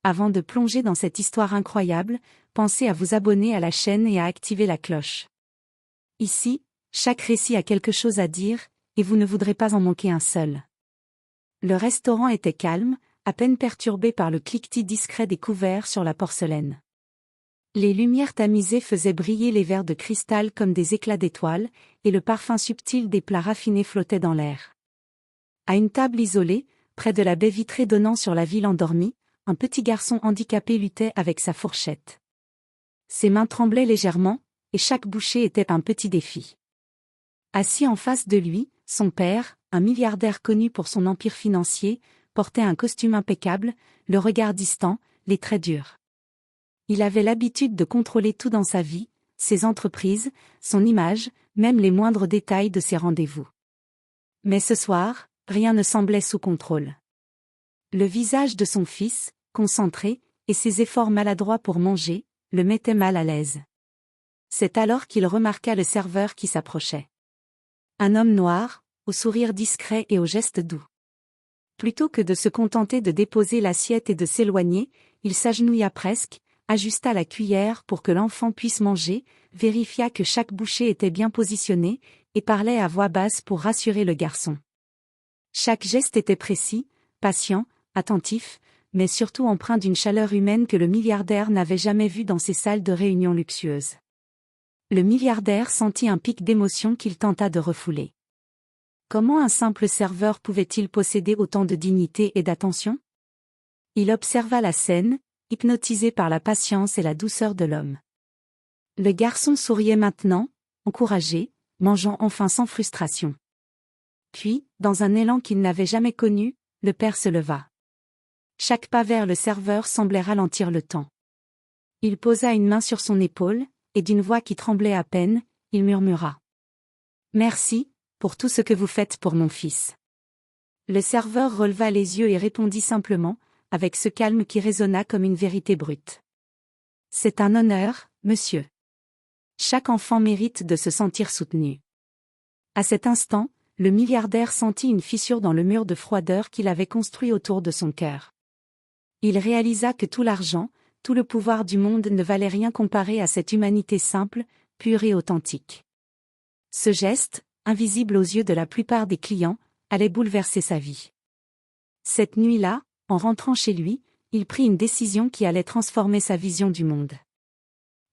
Avant de plonger dans cette histoire incroyable, pensez à vous abonner à la chaîne et à activer la cloche. Ici, chaque récit a quelque chose à dire, et vous ne voudrez pas en manquer un seul. Le restaurant était calme, à peine perturbé par le cliquetis discret des couverts sur la porcelaine. Les lumières tamisées faisaient briller les verres de cristal comme des éclats d'étoiles, et le parfum subtil des plats raffinés flottait dans l'air. À une table isolée, près de la baie vitrée donnant sur la ville endormie, un petit garçon handicapé luttait avec sa fourchette. Ses mains tremblaient légèrement, et chaque bouchée était un petit défi. Assis en face de lui, son père, un milliardaire connu pour son empire financier, portait un costume impeccable, le regard distant, les traits durs. Il avait l'habitude de contrôler tout dans sa vie, ses entreprises, son image, même les moindres détails de ses rendez-vous. Mais ce soir, rien ne semblait sous contrôle. Le visage de son fils, concentré, et ses efforts maladroits pour manger, le mettaient mal à l'aise. C'est alors qu'il remarqua le serveur qui s'approchait. Un homme noir, au sourire discret et aux gestes doux. Plutôt que de se contenter de déposer l'assiette et de s'éloigner, il s'agenouilla presque, ajusta la cuillère pour que l'enfant puisse manger, vérifia que chaque bouchée était bien positionnée, et parlait à voix basse pour rassurer le garçon. Chaque geste était précis, patient, attentif, mais surtout empreint d'une chaleur humaine que le milliardaire n'avait jamais vue dans ses salles de réunion luxueuses. Le milliardaire sentit un pic d'émotion qu'il tenta de refouler. Comment un simple serveur pouvait-il posséder autant de dignité et d'attention? Il observa la scène, hypnotisé par la patience et la douceur de l'homme. Le garçon souriait maintenant, encouragé, mangeant enfin sans frustration. Puis, dans un élan qu'il n'avait jamais connu, le père se leva. Chaque pas vers le serveur semblait ralentir le temps. Il posa une main sur son épaule, et d'une voix qui tremblait à peine, il murmura. « Merci, pour tout ce que vous faites pour mon fils. » Le serveur releva les yeux et répondit simplement, avec ce calme qui résonna comme une vérité brute. « C'est un honneur, monsieur. Chaque enfant mérite de se sentir soutenu. » À cet instant, le milliardaire sentit une fissure dans le mur de froideur qu'il avait construit autour de son cœur. Il réalisa que tout l'argent, tout le pouvoir du monde ne valait rien comparé à cette humanité simple, pure et authentique. Ce geste, invisible aux yeux de la plupart des clients, allait bouleverser sa vie. Cette nuit-là, en rentrant chez lui, il prit une décision qui allait transformer sa vision du monde.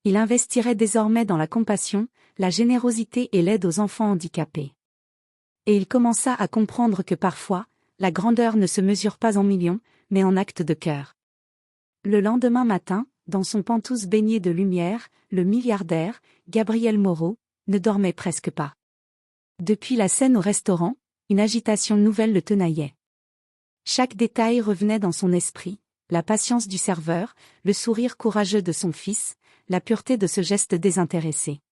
Il investirait désormais dans la compassion, la générosité et l'aide aux enfants handicapés. Et il commença à comprendre que parfois, la grandeur ne se mesure pas en millions, mais en actes de cœur. Le lendemain matin, dans son penthouse baigné de lumière, le milliardaire, Gabriel Moreau, ne dormait presque pas. Depuis la scène au restaurant, une agitation nouvelle le tenaillait. Chaque détail revenait dans son esprit, la patience du serveur, le sourire courageux de son fils, la pureté de ce geste désintéressé.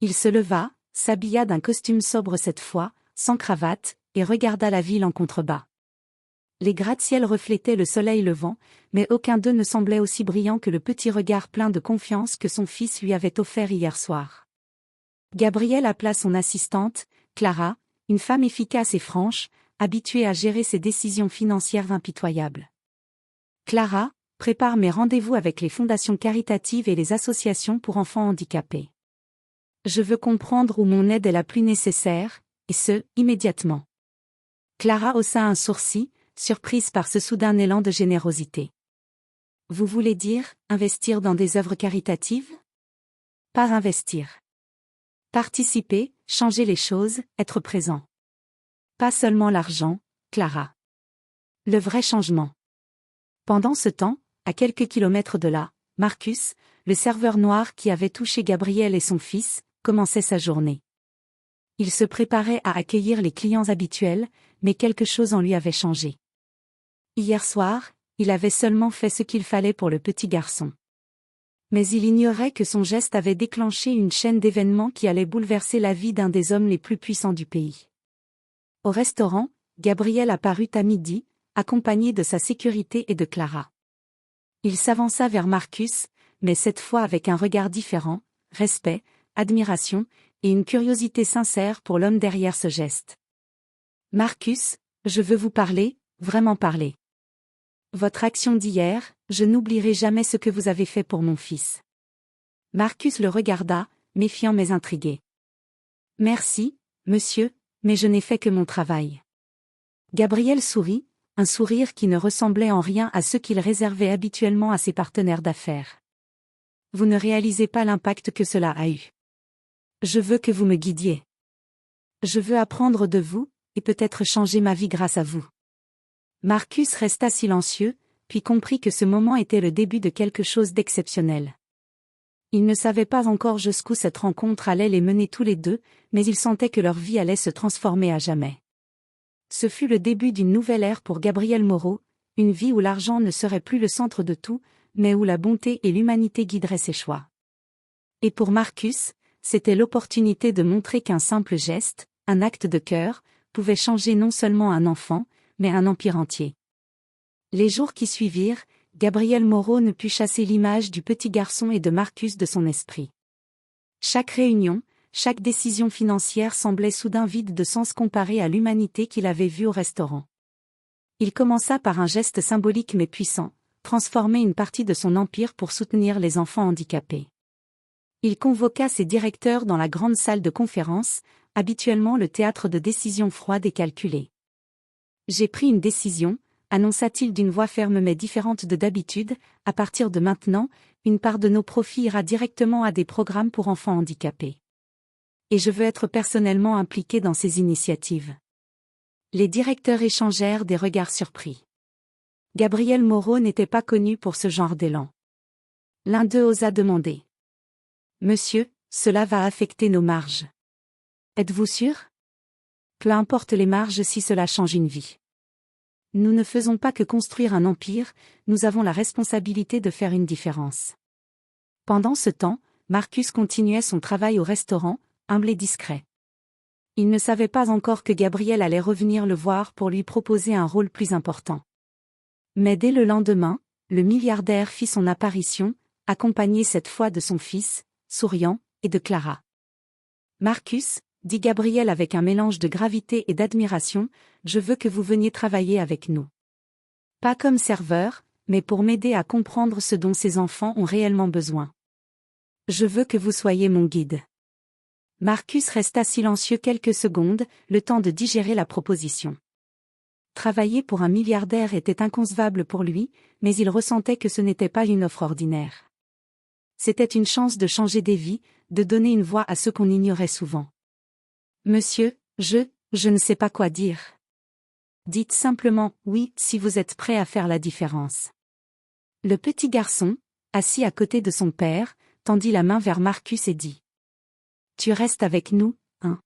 Il se leva, s'habilla d'un costume sobre cette fois, sans cravate, et regarda la ville en contrebas. Les gratte-ciels reflétaient le soleil levant, mais aucun d'eux ne semblait aussi brillant que le petit regard plein de confiance que son fils lui avait offert hier soir. Gabriel appela son assistante, Clara, une femme efficace et franche, habituée à gérer ses décisions financières impitoyables. « Clara, prépare mes rendez-vous avec les fondations caritatives et les associations pour enfants handicapés. Je veux comprendre où mon aide est la plus nécessaire, et ce, immédiatement. » Clara haussa un sourcil, surprise par ce soudain élan de générosité. « Vous voulez dire, investir dans des œuvres caritatives? » Pas investir. Participer, changer les choses, être présent. Pas seulement l'argent, Clara. Le vrai changement. Pendant ce temps, à quelques kilomètres de là, Marcus, le serveur noir qui avait touché Gabriel et son fils, commençait sa journée. Il se préparait à accueillir les clients habituels, mais quelque chose en lui avait changé. Hier soir, il avait seulement fait ce qu'il fallait pour le petit garçon. Mais il ignorait que son geste avait déclenché une chaîne d'événements qui allait bouleverser la vie d'un des hommes les plus puissants du pays. Au restaurant, Gabriel apparut à midi, accompagné de sa sécurité et de Clara. Il s'avança vers Marcus, mais cette fois avec un regard différent, respect, admiration, et une curiosité sincère pour l'homme derrière ce geste. « Marcus, je veux vous parler, vraiment parler. Votre action d'hier, Je n'oublierai jamais ce que vous avez fait pour mon fils. Marcus le regarda, méfiant mais intrigué. Merci, monsieur, mais je n'ai fait que mon travail. Gabriel sourit, un sourire qui ne ressemblait en rien à ceux qu'il réservait habituellement à ses partenaires d'affaires. Vous ne réalisez pas l'impact que cela a eu. Je veux que vous me guidiez. Je veux apprendre de vous, et peut-être changer ma vie grâce à vous. Marcus resta silencieux, puis comprit que ce moment était le début de quelque chose d'exceptionnel. Il ne savait pas encore jusqu'où cette rencontre allait les mener tous les deux, mais il sentait que leur vie allait se transformer à jamais. Ce fut le début d'une nouvelle ère pour Gabriel Moreau, une vie où l'argent ne serait plus le centre de tout, mais où la bonté et l'humanité guideraient ses choix. Et pour Marcus, c'était l'opportunité de montrer qu'un simple geste, un acte de cœur, pouvait changer non seulement un enfant, mais un empire entier. Les jours qui suivirent, Gabriel Moreau ne put chasser l'image du petit garçon et de Marcus de son esprit. Chaque réunion, chaque décision financière semblait soudain vide de sens comparée à l'humanité qu'il avait vue au restaurant. Il commença par un geste symbolique mais puissant, transformer une partie de son empire pour soutenir les enfants handicapés. Il convoqua ses directeurs dans la grande salle de conférence, habituellement le théâtre de décisions froides et calculées. « J'ai pris une décision », annonça-t-il d'une voix ferme mais différente de d'habitude, « à partir de maintenant, une part de nos profits ira directement à des programmes pour enfants handicapés. Et je veux être personnellement impliqué dans ces initiatives. » Les directeurs échangèrent des regards surpris. Gabriel Moreau n'était pas connu pour ce genre d'élan. L'un d'eux osa demander. « Monsieur, cela va affecter nos marges. Êtes-vous sûr ? » Peu importe les marges si cela change une vie. Nous ne faisons pas que construire un empire, nous avons la responsabilité de faire une différence. Pendant ce temps, Marcus continuait son travail au restaurant, humble et discret. Il ne savait pas encore que Gabriel allait revenir le voir pour lui proposer un rôle plus important. Mais dès le lendemain, le milliardaire fit son apparition, accompagné cette fois de son fils, souriant, et de Clara. « Marcus, » dit Gabriel avec un mélange de gravité et d'admiration, « je veux que vous veniez travailler avec nous. Pas comme serveur, mais pour m'aider à comprendre ce dont ces enfants ont réellement besoin. Je veux que vous soyez mon guide. » Marcus resta silencieux quelques secondes, le temps de digérer la proposition. Travailler pour un milliardaire était inconcevable pour lui, mais il ressentait que ce n'était pas une offre ordinaire. C'était une chance de changer des vies, de donner une voix à ceux qu'on ignorait souvent. « Monsieur, je ne sais pas quoi dire. Dites simplement « oui » si vous êtes prêt à faire la différence. » Le petit garçon, assis à côté de son père, tendit la main vers Marcus et dit « Tu restes avec nous, hein ?»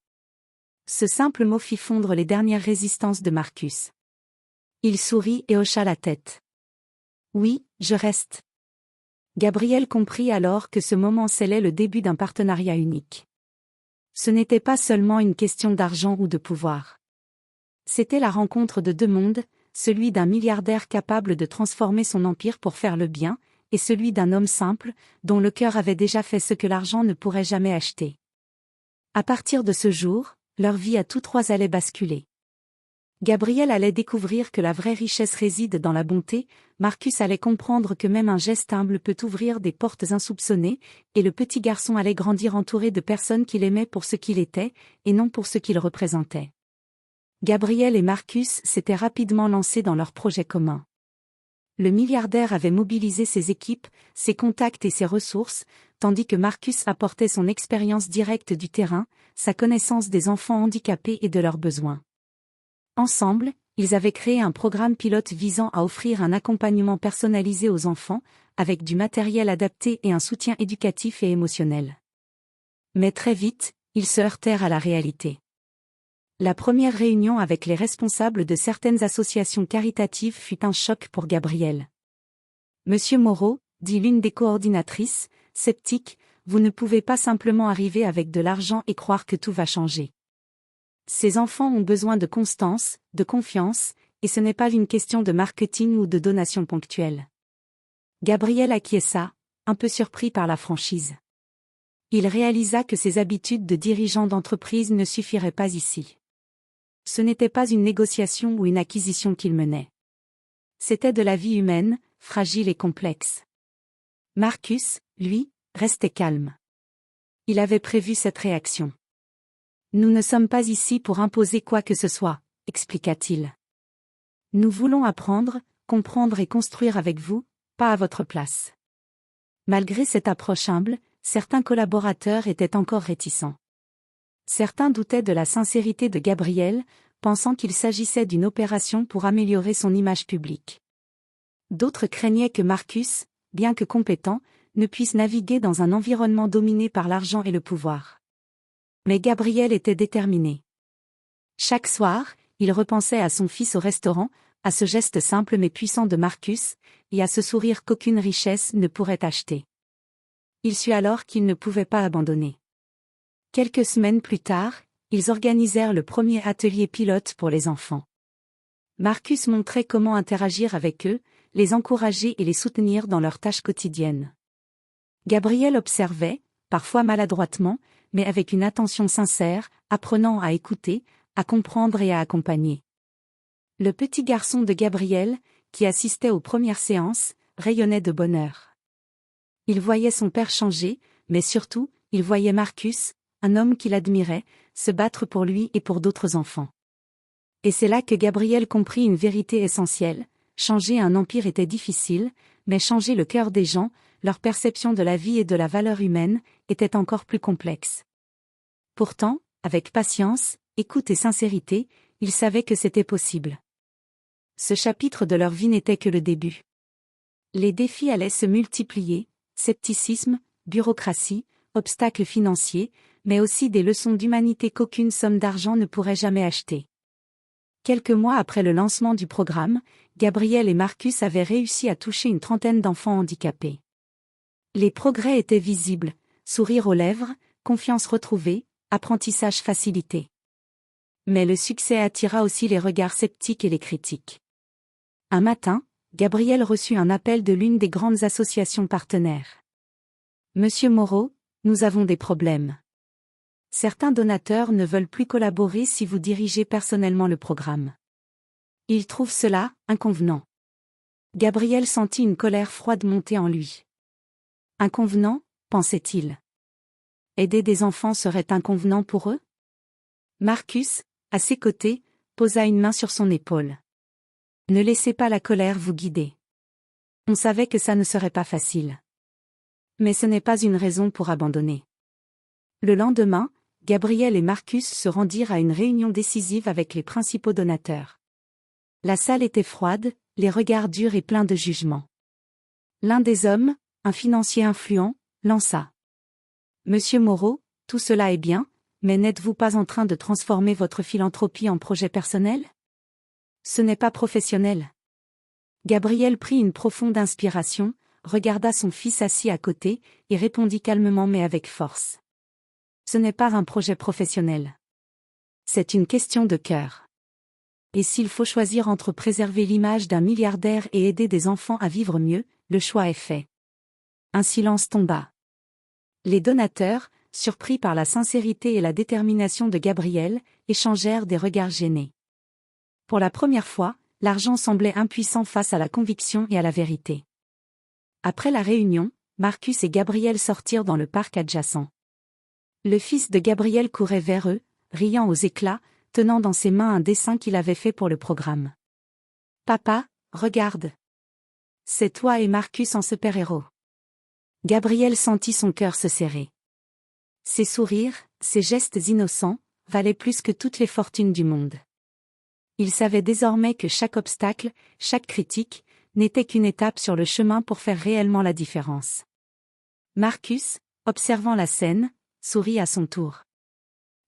Ce simple mot fit fondre les dernières résistances de Marcus. Il sourit et hocha la tête. « Oui, je reste. » Gabriel comprit alors que ce moment scellait le début d'un partenariat unique. Ce n'était pas seulement une question d'argent ou de pouvoir. C'était la rencontre de deux mondes, celui d'un milliardaire capable de transformer son empire pour faire le bien, et celui d'un homme simple, dont le cœur avait déjà fait ce que l'argent ne pourrait jamais acheter. À partir de ce jour, leur vie à tous trois allait basculer. Gabriel allait découvrir que la vraie richesse réside dans la bonté, Marcus allait comprendre que même un geste humble peut ouvrir des portes insoupçonnées, et le petit garçon allait grandir entouré de personnes qu'il aimait pour ce qu'il était, et non pour ce qu'il représentait. Gabriel et Marcus s'étaient rapidement lancés dans leur projet commun. Le milliardaire avait mobilisé ses équipes, ses contacts et ses ressources, tandis que Marcus apportait son expérience directe du terrain, sa connaissance des enfants handicapés et de leurs besoins. Ensemble, ils avaient créé un programme pilote visant à offrir un accompagnement personnalisé aux enfants, avec du matériel adapté et un soutien éducatif et émotionnel. Mais très vite, ils se heurtèrent à la réalité. La première réunion avec les responsables de certaines associations caritatives fut un choc pour Gabriel. « Monsieur Moreau, » dit l'une des coordinatrices, sceptique, « vous ne pouvez pas simplement arriver avec de l'argent et croire que tout va changer. Ces enfants ont besoin de constance, de confiance, et ce n'est pas une question de marketing ou de donations ponctuelles. » Gabriel acquiesça, un peu surpris par la franchise. Il réalisa que ses habitudes de dirigeant d'entreprise ne suffiraient pas ici. Ce n'était pas une négociation ou une acquisition qu'il menait. C'était de la vie humaine, fragile et complexe. Marcus, lui, restait calme. Il avait prévu cette réaction. Nous ne sommes pas ici pour imposer quoi que ce soit, expliqua-t-il. Nous voulons apprendre, comprendre et construire avec vous, pas à votre place. Malgré cette approche humble, certains collaborateurs étaient encore réticents. Certains doutaient de la sincérité de Gabriel, pensant qu'il s'agissait d'une opération pour améliorer son image publique. D'autres craignaient que Marcus, bien que compétent, ne puisse naviguer dans un environnement dominé par l'argent et le pouvoir. Mais Gabriel était déterminé. Chaque soir, il repensait à son fils au restaurant, à ce geste simple mais puissant de Marcus, et à ce sourire qu'aucune richesse ne pourrait acheter. Il sut alors qu'il ne pouvait pas abandonner. Quelques semaines plus tard, ils organisèrent le premier atelier pilote pour les enfants. Marcus montrait comment interagir avec eux, les encourager et les soutenir dans leurs tâches quotidiennes. Gabriel observait, parfois maladroitement, mais avec une attention sincère, apprenant à écouter, à comprendre et à accompagner. Le petit garçon de Gabriel, qui assistait aux premières séances, rayonnait de bonheur. Il voyait son père changer, mais surtout, il voyait Marcus, un homme qu'il admirait, se battre pour lui et pour d'autres enfants. Et c'est là que Gabriel comprit une vérité essentielle: changer un empire était difficile, mais changer le cœur des gens, leur perception de la vie et de la valeur humaine, était encore plus complexe. Pourtant, avec patience, écoute et sincérité, il savait que c'était possible. Ce chapitre de leur vie n'était que le début. Les défis allaient se multiplier: scepticisme, bureaucratie, obstacles financiers, mais aussi des leçons d'humanité qu'aucune somme d'argent ne pourrait jamais acheter. Quelques mois après le lancement du programme, Gabriel et Marcus avaient réussi à toucher une trentaine d'enfants handicapés. Les progrès étaient visibles: sourire aux lèvres, confiance retrouvée, apprentissage facilité. Mais le succès attira aussi les regards sceptiques et les critiques. Un matin, Gabriel reçut un appel de l'une des grandes associations partenaires. « Monsieur Moreau, nous avons des problèmes. Certains donateurs ne veulent plus collaborer si vous dirigez personnellement le programme. Ils trouvent cela inconvenant. » Gabriel sentit une colère froide monter en lui. Inconvenant, pensait-il. Aider des enfants serait inconvenant pour eux? Marcus, à ses côtés, posa une main sur son épaule. Ne laissez pas la colère vous guider. On savait que ça ne serait pas facile. Mais ce n'est pas une raison pour abandonner. Le lendemain, Gabriel et Marcus se rendirent à une réunion décisive avec les principaux donateurs. La salle était froide, les regards durs et pleins de jugement. L'un des hommes, un financier influent, lança: « Monsieur Moreau, tout cela est bien, mais n'êtes-vous pas en train de transformer votre philanthropie en projet personnel? Ce n'est pas professionnel. » Gabriel prit une profonde inspiration, regarda son fils assis à côté, et répondit calmement mais avec force: « Ce n'est pas un projet professionnel. C'est une question de cœur. Et s'il faut choisir entre préserver l'image d'un milliardaire et aider des enfants à vivre mieux, le choix est fait. » Un silence tomba. Les donateurs, surpris par la sincérité et la détermination de Gabriel, échangèrent des regards gênés. Pour la première fois, l'argent semblait impuissant face à la conviction et à la vérité. Après la réunion, Marcus et Gabriel sortirent dans le parc adjacent. Le fils de Gabriel courait vers eux, riant aux éclats, tenant dans ses mains un dessin qu'il avait fait pour le programme. « Papa, regarde. C'est toi et Marcus en super-héros. » Gabriel sentit son cœur se serrer. Ses sourires, ses gestes innocents, valaient plus que toutes les fortunes du monde. Il savait désormais que chaque obstacle, chaque critique, n'était qu'une étape sur le chemin pour faire réellement la différence. Marcus, observant la scène, sourit à son tour.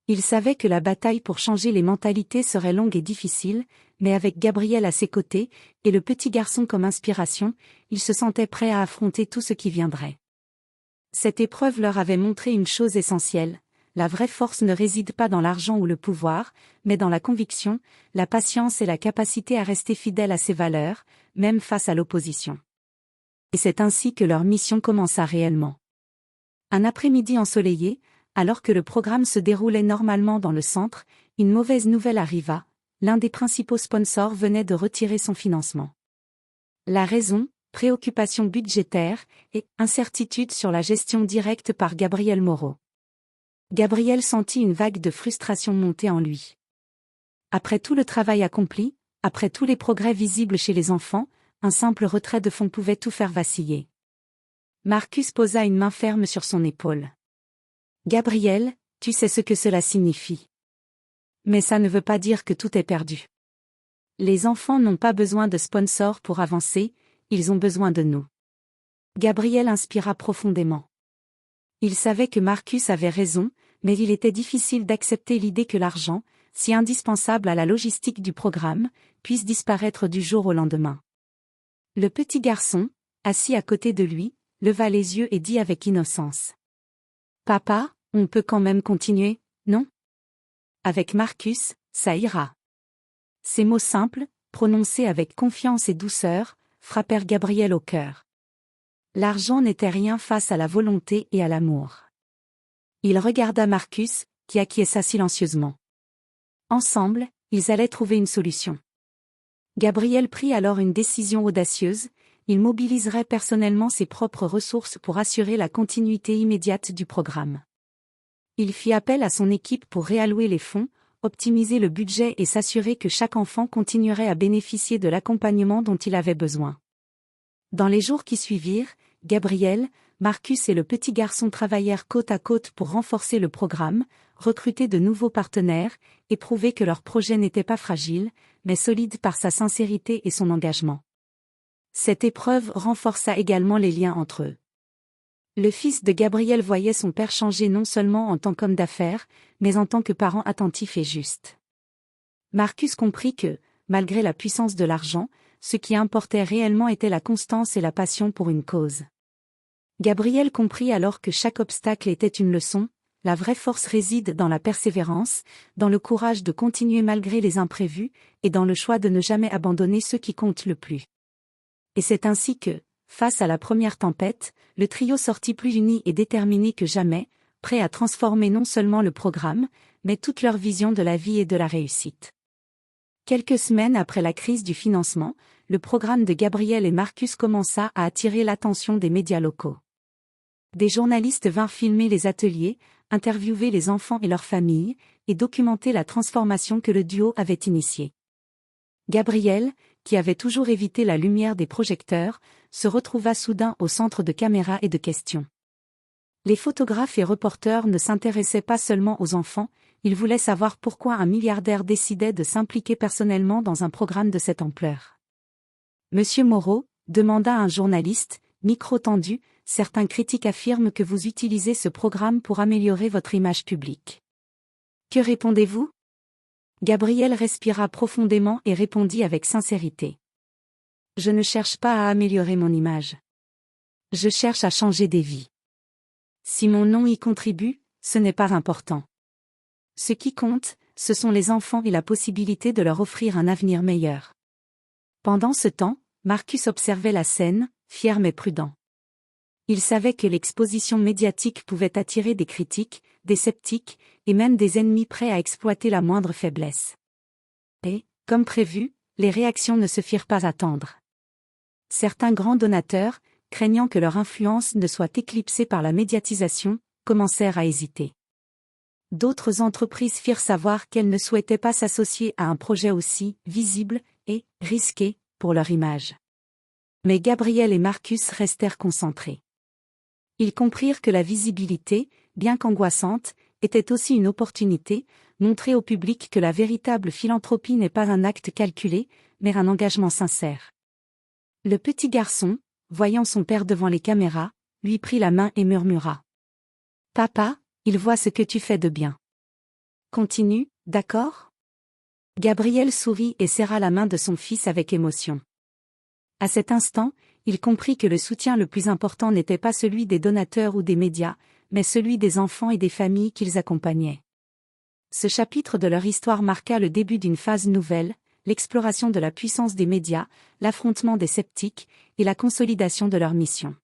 Il savait que la bataille pour changer les mentalités serait longue et difficile, mais avec Gabriel à ses côtés, et le petit garçon comme inspiration, il se sentait prêt à affronter tout ce qui viendrait. Cette épreuve leur avait montré une chose essentielle: la vraie force ne réside pas dans l'argent ou le pouvoir, mais dans la conviction, la patience et la capacité à rester fidèle à ses valeurs, même face à l'opposition. Et c'est ainsi que leur mission commença réellement. Un après-midi ensoleillé, alors que le programme se déroulait normalement dans le centre, une mauvaise nouvelle arriva: l'un des principaux sponsors venait de retirer son financement. La raison: préoccupations budgétaires et incertitudes sur la gestion directe par Gabriel Moreau. Gabriel sentit une vague de frustration monter en lui. Après tout le travail accompli, après tous les progrès visibles chez les enfants, un simple retrait de fonds pouvait tout faire vaciller. Marcus posa une main ferme sur son épaule. Gabriel, tu sais ce que cela signifie. Mais ça ne veut pas dire que tout est perdu. Les enfants n'ont pas besoin de sponsors pour avancer, ils ont besoin de nous. Gabriel inspira profondément. Il savait que Marcus avait raison, mais il était difficile d'accepter l'idée que l'argent, si indispensable à la logistique du programme, puisse disparaître du jour au lendemain. Le petit garçon, assis à côté de lui, leva les yeux et dit avec innocence. « Papa, on peut quand même continuer, non ? Avec Marcus, ça ira. » Ces mots simples, prononcés avec confiance et douceur, frappèrent Gabriel au cœur. L'argent n'était rien face à la volonté et à l'amour. Il regarda Marcus, qui acquiesça silencieusement. Ensemble, ils allaient trouver une solution. Gabriel prit alors une décision audacieuse, il mobiliserait personnellement ses propres ressources pour assurer la continuité immédiate du programme. Il fit appel à son équipe pour réallouer les fonds, optimiser le budget et s'assurer que chaque enfant continuerait à bénéficier de l'accompagnement dont il avait besoin. Dans les jours qui suivirent, Gabriel, Marcus et le petit garçon travaillèrent côte à côte pour renforcer le programme, recruter de nouveaux partenaires, et prouver que leur projet n'était pas fragile, mais solide par sa sincérité et son engagement. Cette épreuve renforça également les liens entre eux. Le fils de Gabriel voyait son père changer non seulement en tant qu'homme d'affaires, mais en tant que parent attentif et juste. Marcus comprit que, malgré la puissance de l'argent, ce qui importait réellement était la constance et la passion pour une cause. Gabriel comprit alors que chaque obstacle était une leçon, la vraie force réside dans la persévérance, dans le courage de continuer malgré les imprévus, et dans le choix de ne jamais abandonner ceux qui comptent le plus. Et c'est ainsi que, face à la première tempête, le trio sortit plus uni et déterminé que jamais, prêt à transformer non seulement le programme, mais toute leur vision de la vie et de la réussite. Quelques semaines après la crise du financement, le programme de Gabriel et Marcus commença à attirer l'attention des médias locaux. Des journalistes vinrent filmer les ateliers, interviewer les enfants et leurs familles, et documenter la transformation que le duo avait initiée. Gabriel, qui avait toujours évité la lumière des projecteurs, se retrouva soudain au centre de caméras et de questions. Les photographes et reporters ne s'intéressaient pas seulement aux enfants, ils voulaient savoir pourquoi un milliardaire décidait de s'impliquer personnellement dans un programme de cette ampleur. « Monsieur Moreau », demanda un journaliste, micro tendu, « certains critiques affirment que vous utilisez ce programme pour améliorer votre image publique. Que répondez-vous » Gabriel respira profondément et répondit avec sincérité. « Je ne cherche pas à améliorer mon image. Je cherche à changer des vies. Si mon nom y contribue, ce n'est pas important. Ce qui compte, ce sont les enfants et la possibilité de leur offrir un avenir meilleur. » Pendant ce temps, Marcus observait la scène, fier mais prudent. Il savait que l'exposition médiatique pouvait attirer des critiques, des sceptiques, et même des ennemis prêts à exploiter la moindre faiblesse. Et, comme prévu, les réactions ne se firent pas attendre. Certains grands donateurs, craignant que leur influence ne soit éclipsée par la médiatisation, commencèrent à hésiter. D'autres entreprises firent savoir qu'elles ne souhaitaient pas s'associer à un projet aussi visible et risqué pour leur image. Mais Gabriel et Marcus restèrent concentrés. Ils comprirent que la visibilité, bien qu'angoissante, était aussi une opportunité, montrer au public que la véritable philanthropie n'est pas un acte calculé, mais un engagement sincère. Le petit garçon, voyant son père devant les caméras, lui prit la main et murmura. « Papa, il voit ce que tu fais de bien. Continue, d'accord ?» Gabriel sourit et serra la main de son fils avec émotion. À cet instant, il comprit que le soutien le plus important n'était pas celui des donateurs ou des médias, mais celui des enfants et des familles qu'ils accompagnaient. Ce chapitre de leur histoire marqua le début d'une phase nouvelle, l'exploration de la puissance des médias, l'affrontement des sceptiques, et la consolidation de leur mission.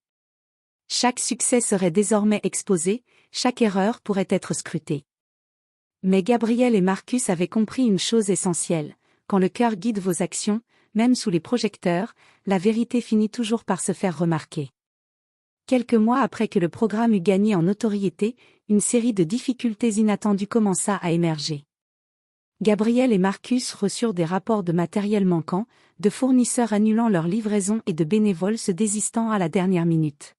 Chaque succès serait désormais exposé, chaque erreur pourrait être scrutée. Mais Gabriel et Marcus avaient compris une chose essentielle, quand le cœur guide vos actions, même sous les projecteurs, la vérité finit toujours par se faire remarquer. Quelques mois après que le programme eut gagné en notoriété, une série de difficultés inattendues commença à émerger. Gabriel et Marcus reçurent des rapports de matériel manquant, de fournisseurs annulant leur livraison et de bénévoles se désistant à la dernière minute.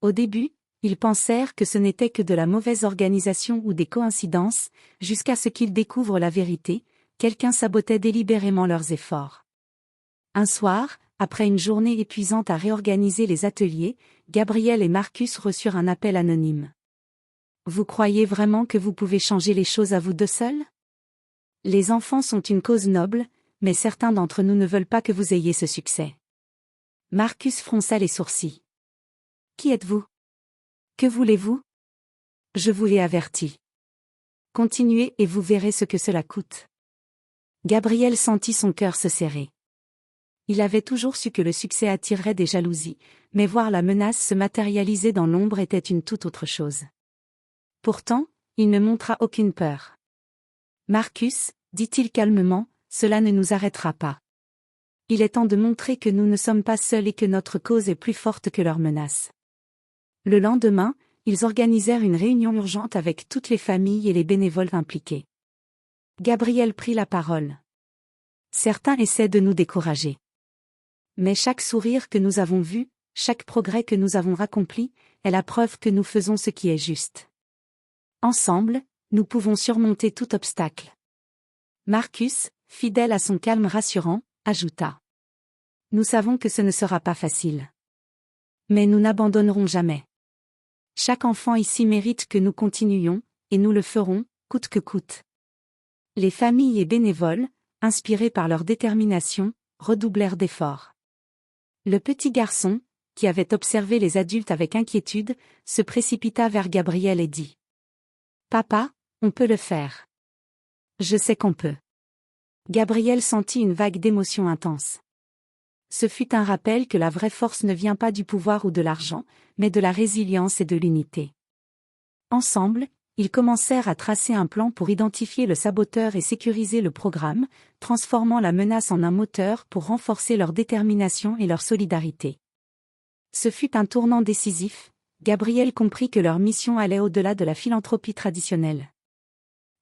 Au début, ils pensèrent que ce n'était que de la mauvaise organisation ou des coïncidences, jusqu'à ce qu'ils découvrent la vérité, quelqu'un sabotait délibérément leurs efforts. Un soir, après une journée épuisante à réorganiser les ateliers, Gabriel et Marcus reçurent un appel anonyme. « Vous croyez vraiment que vous pouvez changer les choses à vous deux seuls ? Les enfants sont une cause noble, mais certains d'entre nous ne veulent pas que vous ayez ce succès. » Marcus fronça les sourcils. « Qui êtes-vous ? Que voulez-vous ? Je vous l'ai averti. Continuez et vous verrez ce que cela coûte. » Gabriel sentit son cœur se serrer. Il avait toujours su que le succès attirerait des jalousies, mais voir la menace se matérialiser dans l'ombre était une toute autre chose. Pourtant, il ne montra aucune peur. « Marcus, dit-il calmement, cela ne nous arrêtera pas. Il est temps de montrer que nous ne sommes pas seuls et que notre cause est plus forte que leurs menaces. » Le lendemain, ils organisèrent une réunion urgente avec toutes les familles et les bénévoles impliqués. Gabriel prit la parole. « Certains essaient de nous décourager. Mais chaque sourire que nous avons vu, chaque progrès que nous avons accompli, est la preuve que nous faisons ce qui est juste. Ensemble, nous pouvons surmonter tout obstacle. » Marcus, fidèle à son calme rassurant, ajouta. « Nous savons que ce ne sera pas facile. Mais nous n'abandonnerons jamais. Chaque enfant ici mérite que nous continuions, et nous le ferons, coûte que coûte. » Les familles et bénévoles, inspirés par leur détermination, redoublèrent d'efforts. Le petit garçon, qui avait observé les adultes avec inquiétude, se précipita vers Gabriel et dit. « Papa, on peut le faire. Je sais qu'on peut. » Gabriel sentit une vague d'émotion intense. Ce fut un rappel que la vraie force ne vient pas du pouvoir ou de l'argent, mais de la résilience et de l'unité. Ensemble, ils commencèrent à tracer un plan pour identifier le saboteur et sécuriser le programme, transformant la menace en un moteur pour renforcer leur détermination et leur solidarité. Ce fut un tournant décisif. Gabriel comprit que leur mission allait au-delà de la philanthropie traditionnelle.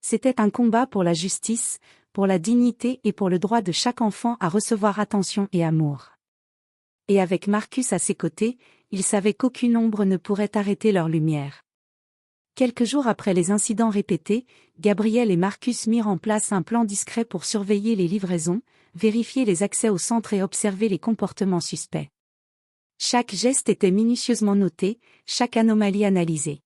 C'était un combat pour la justice, pour la dignité et pour le droit de chaque enfant à recevoir attention et amour. Et avec Marcus à ses côtés, il savait qu'aucune ombre ne pourrait arrêter leur lumière. Quelques jours après les incidents répétés, Gabriel et Marcus mirent en place un plan discret pour surveiller les livraisons, vérifier les accès au centre et observer les comportements suspects. Chaque geste était minutieusement noté, chaque anomalie analysée.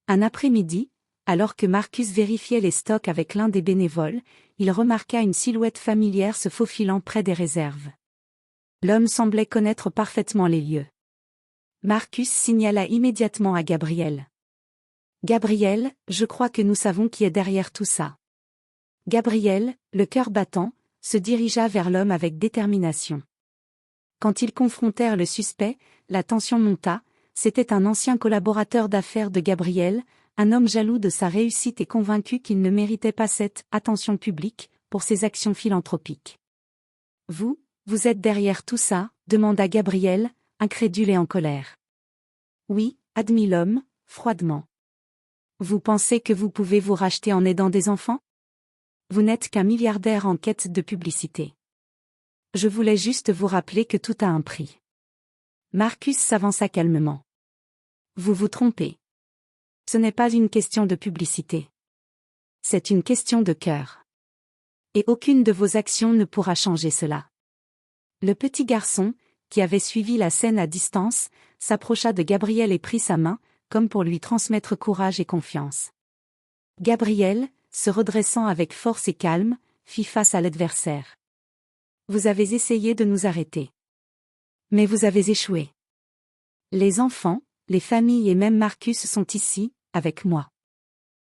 Un après-midi, alors que Marcus vérifiait les stocks avec l'un des bénévoles, il remarqua une silhouette familière se faufilant près des réserves. L'homme semblait connaître parfaitement les lieux. Marcus signala immédiatement à Gabriel. « Gabriel, je crois que nous savons qui est derrière tout ça. » Gabriel, le cœur battant, se dirigea vers l'homme avec détermination. Quand ils confrontèrent le suspect, la tension monta. C'était un ancien collaborateur d'affaires de Gabriel, un homme jaloux de sa réussite et convaincu qu'il ne méritait pas cette « attention publique » pour ses actions philanthropiques. « Vous êtes derrière tout ça ?» demanda Gabriel, incrédule et en colère. « Oui » admit l'homme, froidement. « Vous pensez que vous pouvez vous racheter en aidant des enfants ? Vous n'êtes qu'un milliardaire en quête de publicité. Je voulais juste vous rappeler que tout a un prix. » Marcus s'avança calmement. « Vous vous trompez. Ce n'est pas une question de publicité. C'est une question de cœur. Et aucune de vos actions ne pourra changer cela. » Le petit garçon, qui avait suivi la scène à distance, s'approcha de Gabriel et prit sa main, comme pour lui transmettre courage et confiance. Gabriel, se redressant avec force et calme, fit face à l'adversaire. « Vous avez essayé de nous arrêter. Mais vous avez échoué. Les enfants, les familles et même Marcus sont ici, avec moi.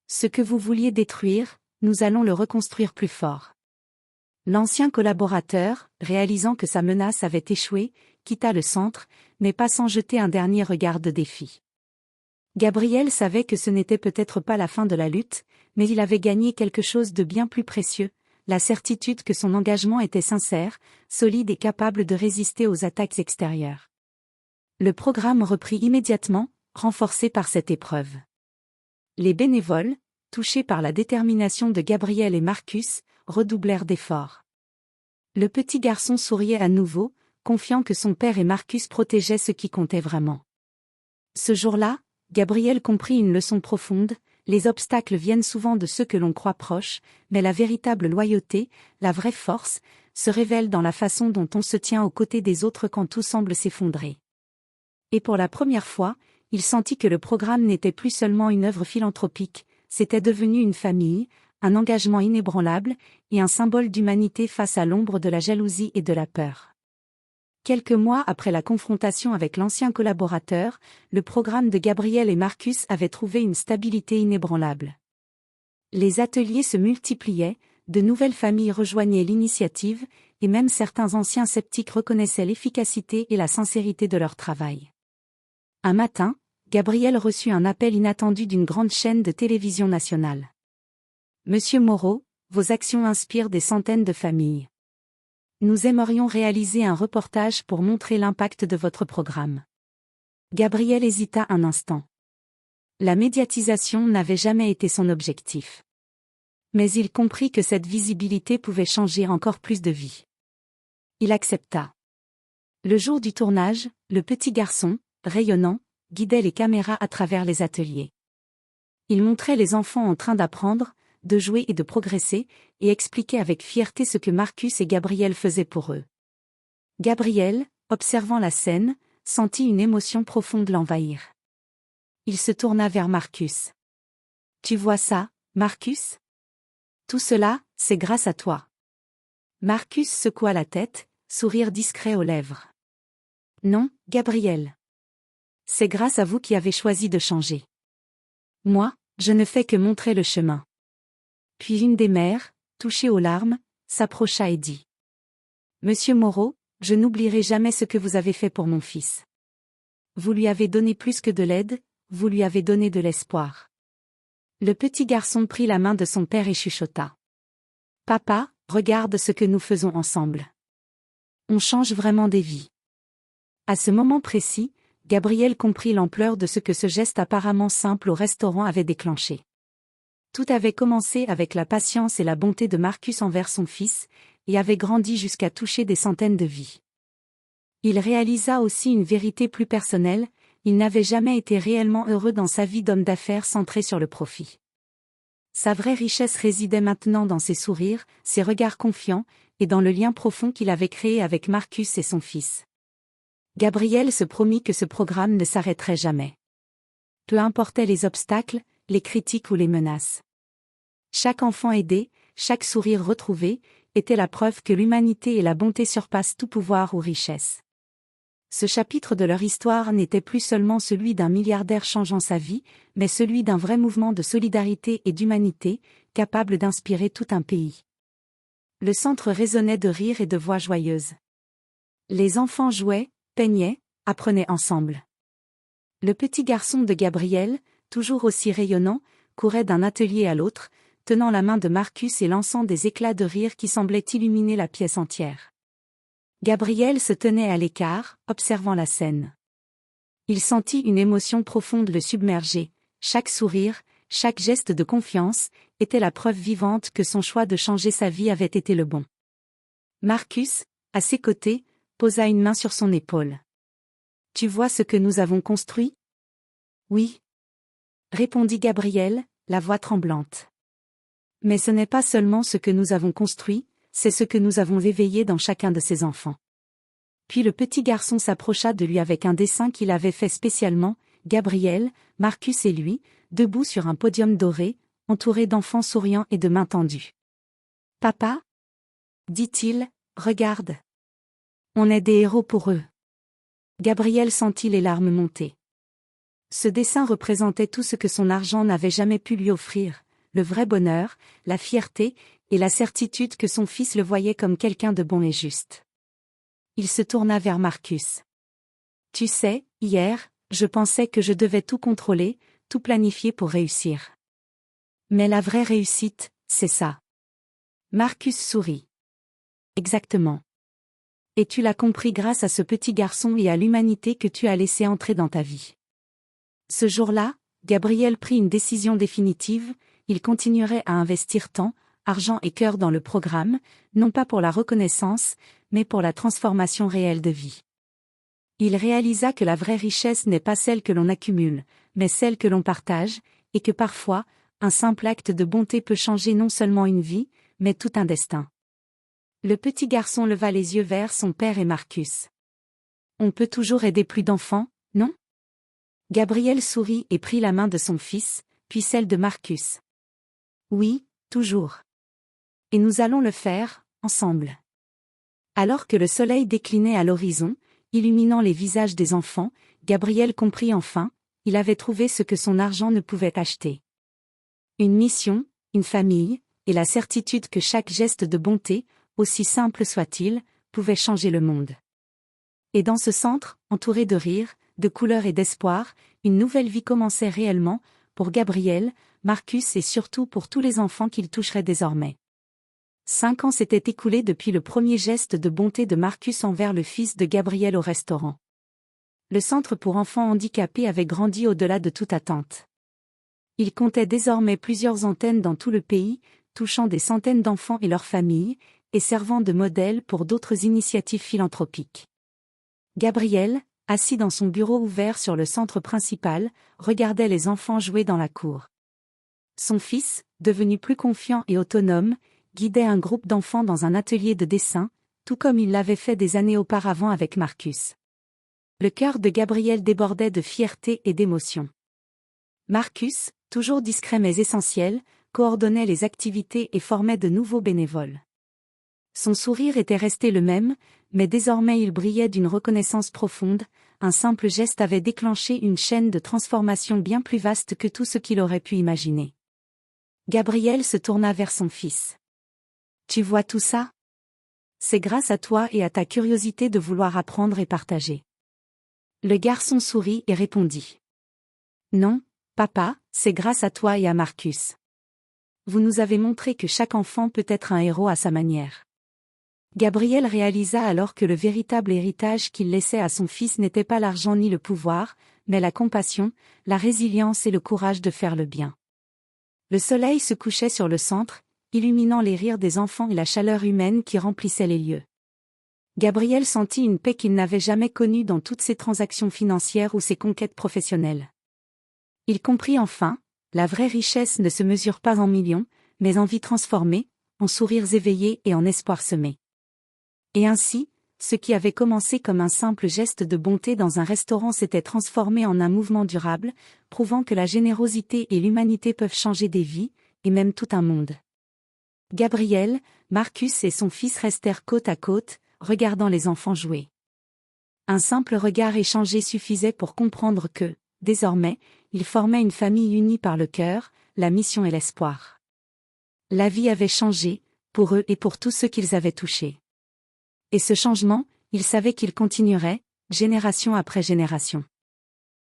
Ce que vous vouliez détruire, nous allons le reconstruire plus fort. » L'ancien collaborateur, réalisant que sa menace avait échoué, quitta le centre, mais pas sans jeter un dernier regard de défi. Gabriel savait que ce n'était peut-être pas la fin de la lutte, mais il avait gagné quelque chose de bien plus précieux, la certitude que son engagement était sincère, solide et capable de résister aux attaques extérieures. Le programme reprit immédiatement, renforcé par cette épreuve. Les bénévoles, touchés par la détermination de Gabriel et Marcus, redoublèrent d'efforts. Le petit garçon souriait à nouveau, confiant que son père et Marcus protégeaient ce qui comptait vraiment. Ce jour-là, Gabriel comprit une leçon profonde: les obstacles viennent souvent de ceux que l'on croit proches, mais la véritable loyauté, la vraie force, se révèle dans la façon dont on se tient aux côtés des autres quand tout semble s'effondrer. Et pour la première fois, il sentit que le programme n'était plus seulement une œuvre philanthropique, c'était devenu une famille, un engagement inébranlable, et un symbole d'humanité face à l'ombre de la jalousie et de la peur. Quelques mois après la confrontation avec l'ancien collaborateur, le programme de Gabriel et Marcus avait trouvé une stabilité inébranlable. Les ateliers se multipliaient, de nouvelles familles rejoignaient l'initiative, et même certains anciens sceptiques reconnaissaient l'efficacité et la sincérité de leur travail. Un matin, Gabriel reçut un appel inattendu d'une grande chaîne de télévision nationale. « Monsieur Moreau, vos actions inspirent des centaines de familles. Nous aimerions réaliser un reportage pour montrer l'impact de votre programme. » Gabriel hésita un instant. La médiatisation n'avait jamais été son objectif. Mais il comprit que cette visibilité pouvait changer encore plus de vies. Il accepta. Le jour du tournage, le petit garçon, rayonnant, guidait les caméras à travers les ateliers. Il montrait les enfants en train d'apprendre, de jouer et de progresser, et expliquait avec fierté ce que Marcus et Gabriel faisaient pour eux. Gabriel, observant la scène, sentit une émotion profonde l'envahir. Il se tourna vers Marcus. « Tu vois ça, Marcus ? Tout cela, c'est grâce à toi. » Marcus secoua la tête, sourire discret aux lèvres. « Non, Gabriel. C'est grâce à vous qui avez choisi de changer. Moi, je ne fais que montrer le chemin. » Puis une des mères, touchée aux larmes, s'approcha et dit: « Monsieur Moreau, je n'oublierai jamais ce que vous avez fait pour mon fils. Vous lui avez donné plus que de l'aide, vous lui avez donné de l'espoir. » Le petit garçon prit la main de son père et chuchota: « Papa, regarde ce que nous faisons ensemble. On change vraiment des vies. » À ce moment précis, Gabriel comprit l'ampleur de ce que ce geste apparemment simple au restaurant avait déclenché. Tout avait commencé avec la patience et la bonté de Marcus envers son fils, et avait grandi jusqu'à toucher des centaines de vies. Il réalisa aussi une vérité plus personnelle: il n'avait jamais été réellement heureux dans sa vie d'homme d'affaires centré sur le profit. Sa vraie richesse résidait maintenant dans ses sourires, ses regards confiants, et dans le lien profond qu'il avait créé avec Marcus et son fils. Gabriel se promit que ce programme ne s'arrêterait jamais. Peu importaient les obstacles, les critiques ou les menaces. Chaque enfant aidé, chaque sourire retrouvé, était la preuve que l'humanité et la bonté surpassent tout pouvoir ou richesse. Ce chapitre de leur histoire n'était plus seulement celui d'un milliardaire changeant sa vie, mais celui d'un vrai mouvement de solidarité et d'humanité, capable d'inspirer tout un pays. Le centre résonnait de rires et de voix joyeuses. Les enfants jouaient, peignaient, apprenaient ensemble. Le petit garçon de Gabriel, toujours aussi rayonnant, courait d'un atelier à l'autre, tenant la main de Marcus et lançant des éclats de rire qui semblaient illuminer la pièce entière. Gabriel se tenait à l'écart, observant la scène. Il sentit une émotion profonde le submerger. Chaque sourire, chaque geste de confiance, était la preuve vivante que son choix de changer sa vie avait été le bon. Marcus, à ses côtés, posa une main sur son épaule. « Tu vois ce que nous avons construit ? » « Oui. » répondit Gabriel, la voix tremblante. « Mais ce n'est pas seulement ce que nous avons construit, c'est ce que nous avons éveillé dans chacun de ces enfants. » Puis le petit garçon s'approcha de lui avec un dessin qu'il avait fait spécialement: Gabriel, Marcus et lui, debout sur un podium doré, entourés d'enfants souriants et de mains tendues. « Papa ? » dit-il, « regarde. On est des héros pour eux. » Gabriel sentit les larmes monter. Ce dessin représentait tout ce que son argent n'avait jamais pu lui offrir: le vrai bonheur, la fierté, et la certitude que son fils le voyait comme quelqu'un de bon et juste. Il se tourna vers Marcus. « Tu sais, hier, je pensais que je devais tout contrôler, tout planifier pour réussir. Mais la vraie réussite, c'est ça. Marcus sourit. Exactement. Et tu l'as compris grâce à ce petit garçon et à l'humanité que tu as laissé entrer dans ta vie. Ce jour-là, Gabriel prit une décision définitive, il continuerait à investir temps, argent et cœur dans le programme, non pas pour la reconnaissance, mais pour la transformation réelle de vie. Il réalisa que la vraie richesse n'est pas celle que l'on accumule, mais celle que l'on partage, et que parfois, un simple acte de bonté peut changer non seulement une vie, mais tout un destin. Le petit garçon leva les yeux vers son père et Marcus. On peut toujours aider plus d'enfants, non? Gabriel sourit et prit la main de son fils, puis celle de Marcus. Oui, toujours. Et nous allons le faire, ensemble. Alors que le soleil déclinait à l'horizon, illuminant les visages des enfants, Gabriel comprit enfin, il avait trouvé ce que son argent ne pouvait acheter. Une mission, une famille, et la certitude que chaque geste de bonté, aussi simple soit-il, pouvait changer le monde. Et dans ce centre, entouré de rires, de couleurs et d'espoir, une nouvelle vie commençait réellement, pour Gabriel, Marcus et surtout pour tous les enfants qu'il toucherait désormais. 5 ans s'étaient écoulés depuis le premier geste de bonté de Marcus envers le fils de Gabriel au restaurant. Le centre pour enfants handicapés avait grandi au-delà de toute attente. Il comptait désormais plusieurs antennes dans tout le pays, touchant des centaines d'enfants et leurs familles, et servant de modèle pour d'autres initiatives philanthropiques. Gabriel, assis dans son bureau ouvert sur le centre principal, regardait les enfants jouer dans la cour. Son fils, devenu plus confiant et autonome, guidait un groupe d'enfants dans un atelier de dessin, tout comme il l'avait fait des années auparavant avec Marcus. Le cœur de Gabriel débordait de fierté et d'émotion. Marcus, toujours discret mais essentiel, coordonnait les activités et formait de nouveaux bénévoles. Son sourire était resté le même, mais désormais il brillait d'une reconnaissance profonde, un simple geste avait déclenché une chaîne de transformation bien plus vaste que tout ce qu'il aurait pu imaginer. Gabriel se tourna vers son fils. « Tu vois tout ça? C'est grâce à toi et à ta curiosité de vouloir apprendre et partager. » Le garçon sourit et répondit. « Non, papa, c'est grâce à toi et à Marcus. Vous nous avez montré que chaque enfant peut être un héros à sa manière. » Gabriel réalisa alors que le véritable héritage qu'il laissait à son fils n'était pas l'argent ni le pouvoir, mais la compassion, la résilience et le courage de faire le bien. Le soleil se couchait sur le centre, illuminant les rires des enfants et la chaleur humaine qui remplissait les lieux. Gabriel sentit une paix qu'il n'avait jamais connue dans toutes ses transactions financières ou ses conquêtes professionnelles. Il comprit enfin, la vraie richesse ne se mesure pas en millions, mais en vies transformées, en sourires éveillés et en espoirs semés. Et ainsi, ce qui avait commencé comme un simple geste de bonté dans un restaurant s'était transformé en un mouvement durable, prouvant que la générosité et l'humanité peuvent changer des vies, et même tout un monde. Gabriel, Marcus et son fils restèrent côte à côte, regardant les enfants jouer. Un simple regard échangé suffisait pour comprendre que, désormais, ils formaient une famille unie par le cœur, la mission et l'espoir. La vie avait changé, pour eux et pour tous ceux qu'ils avaient touchés. Et ce changement, ils savaient qu'il continuerait, génération après génération.